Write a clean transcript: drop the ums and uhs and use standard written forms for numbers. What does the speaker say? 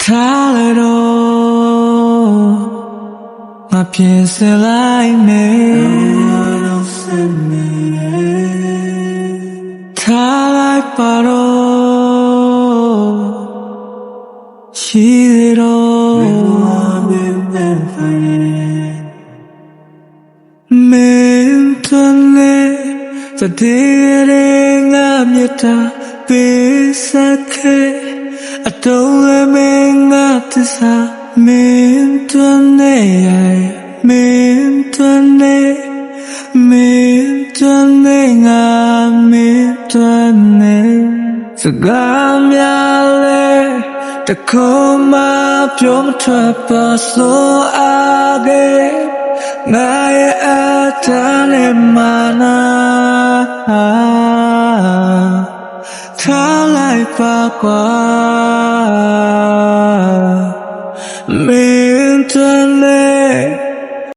ထားလိုက်တော့ငါပြင်ဆင်လိုက်မယ်ထားလိုက်ပါတော့ရှိသေးတော့မင်းတွင်လေတည်းငါမြတ်တာပေးစခဲ့အတော့မင်းငါတစားမင်းတွင်နေမင်းတွင်နေမင်းတွင်နေငါမင်းတွင်နေစကားများလေတခုမှပြောမထွက်ပါဆိုအားခဲ့ငါရဲ့အတားနဲ့မာနာထားလိုက်ပါကွာမင်းတွင်နေ